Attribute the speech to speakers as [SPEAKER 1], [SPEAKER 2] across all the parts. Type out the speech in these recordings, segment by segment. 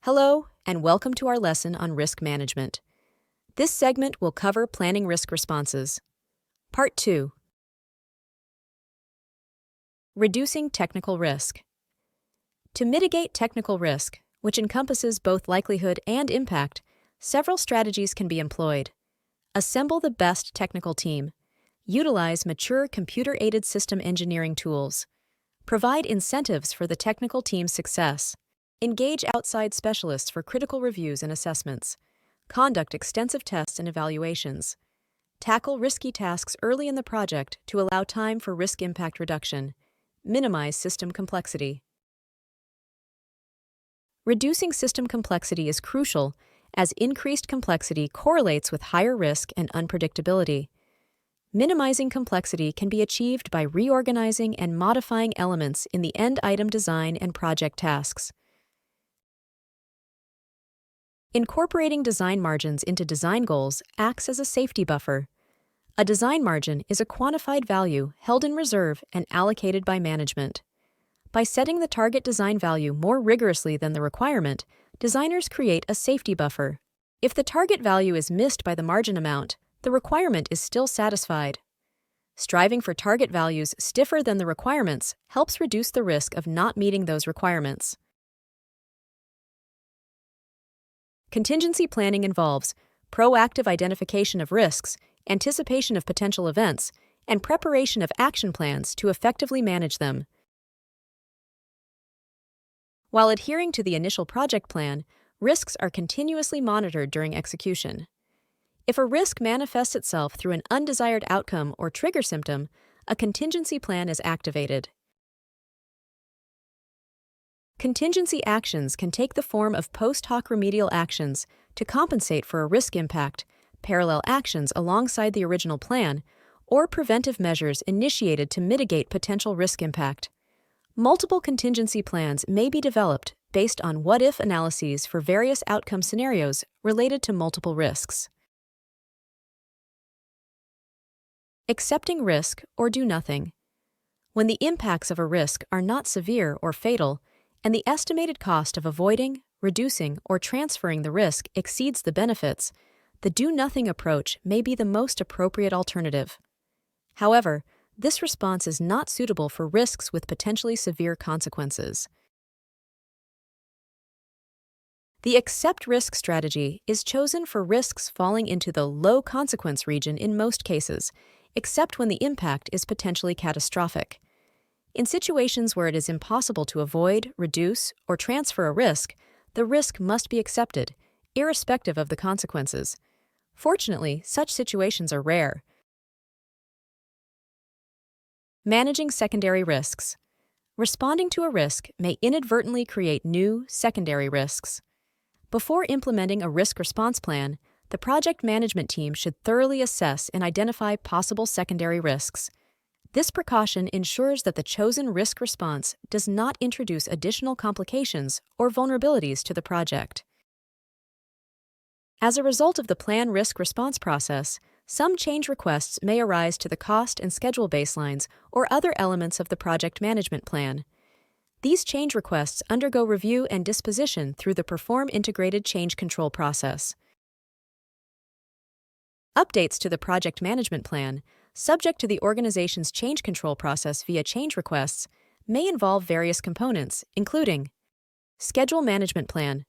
[SPEAKER 1] Hello, and welcome to our lesson on risk management. This segment will cover planning risk responses. Part 2. Reducing technical risk. To mitigate technical risk, which encompasses both likelihood and impact, several strategies can be employed. Assemble the best technical team. Utilize mature computer-aided system engineering tools. Provide incentives for the technical team's success. Engage outside specialists for critical reviews and assessments. Conduct extensive tests and evaluations. Tackle risky tasks early in the project to allow time for risk impact reduction. Minimize system complexity. Reducing system complexity is crucial, as increased complexity correlates with higher risk and unpredictability. Minimizing complexity can be achieved by reorganizing and modifying elements in the end item design and project tasks. Incorporating design margins into design goals acts as a safety buffer. A design margin is a quantified value held in reserve and allocated by management. By setting the target design value more rigorously than the requirement, designers create a safety buffer. If the target value is missed by the margin amount, the requirement is still satisfied. Striving for target values stiffer than the requirements helps reduce the risk of not meeting those requirements. Contingency planning involves proactive identification of risks, anticipation of potential events, and preparation of action plans to effectively manage them. While adhering to the initial project plan, risks are continuously monitored during execution. If a risk manifests itself through an undesired outcome or trigger symptom, a contingency plan is activated. Contingency actions can take the form of post hoc remedial actions to compensate for a risk impact, parallel actions alongside the original plan, or preventive measures initiated to mitigate potential risk impact. Multiple contingency plans may be developed based on what-if analyses for various outcome scenarios related to multiple risks. Accepting risk or do nothing. When the impacts of a risk are not severe or fatal, and the estimated cost of avoiding, reducing, or transferring the risk exceeds the benefits, the do-nothing approach may be the most appropriate alternative. However, this response is not suitable for risks with potentially severe consequences. The accept risk strategy is chosen for risks falling into the low consequence region in most cases, except when the impact is potentially catastrophic. In situations where it is impossible to avoid, reduce, or transfer a risk, the risk must be accepted, irrespective of the consequences. Fortunately, such situations are rare. Managing secondary risks. Responding to a risk may inadvertently create new, secondary risks. Before implementing a risk response plan, the project management team should thoroughly assess and identify possible secondary risks. This precaution ensures that the chosen risk response does not introduce additional complications or vulnerabilities to the project. As a result of the plan risk response process, some change requests may arise to the cost and schedule baselines or other elements of the project management plan. These change requests undergo review and disposition through the Perform Integrated Change Control process. Updates to the project management plan, subject to the organization's change control process via change requests, may involve various components, including schedule management plan.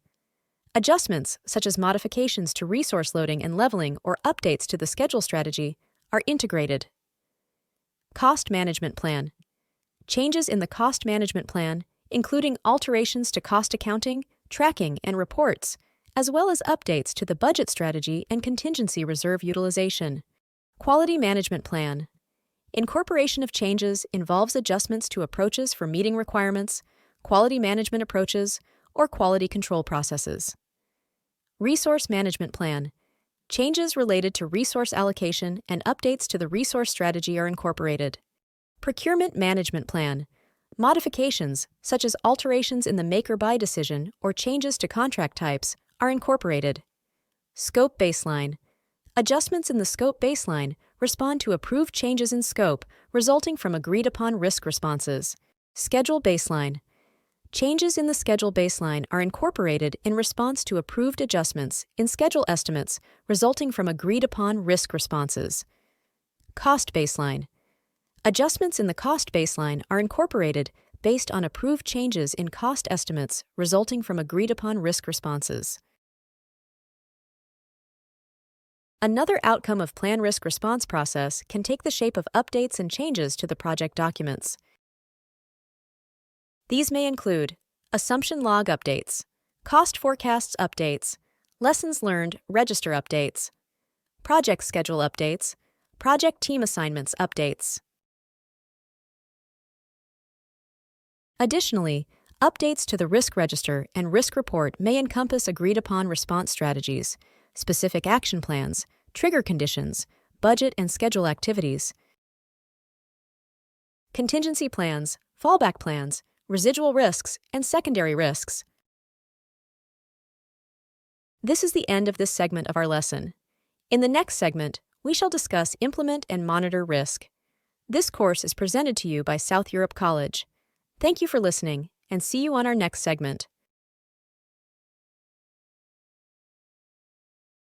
[SPEAKER 1] Adjustments, such as modifications to resource loading and leveling or updates to the schedule strategy, are integrated. Cost management plan. Changes in the cost management plan, including alterations to cost accounting, tracking, and reports, as well as updates to the budget strategy and contingency reserve utilization. Quality management plan. Incorporation of changes involves adjustments to approaches for meeting requirements, quality management approaches, or quality control processes. Resource management plan. Changes related to resource allocation and updates to the resource strategy are incorporated. Procurement management plan. Modifications, such as alterations in the make or buy decision or changes to contract types, are incorporated. Scope baseline. Adjustments in the scope baseline respond to approved changes in scope resulting from agreed-upon risk responses. Schedule baseline. Changes in the schedule baseline are incorporated in response to approved adjustments in schedule estimates resulting from agreed-upon risk responses. Cost baseline. Adjustments in the cost baseline are incorporated based on approved changes in cost estimates resulting from agreed-upon risk responses. Another outcome of plan risk response process can take the shape of updates and changes to the project documents. These may include assumption log updates, cost forecasts updates, lessons learned register updates, project schedule updates, project team assignments updates. Additionally, updates to the risk register and risk report may encompass agreed-upon response strategies, specific action plans, trigger conditions, budget and schedule activities, contingency plans, fallback plans, residual risks, and secondary risks. This is the end of this segment of our lesson. In the next segment, we shall discuss Implement and Monitor Risk. This course is presented to you by South Europe College. Thank you for listening, and see you on our next segment.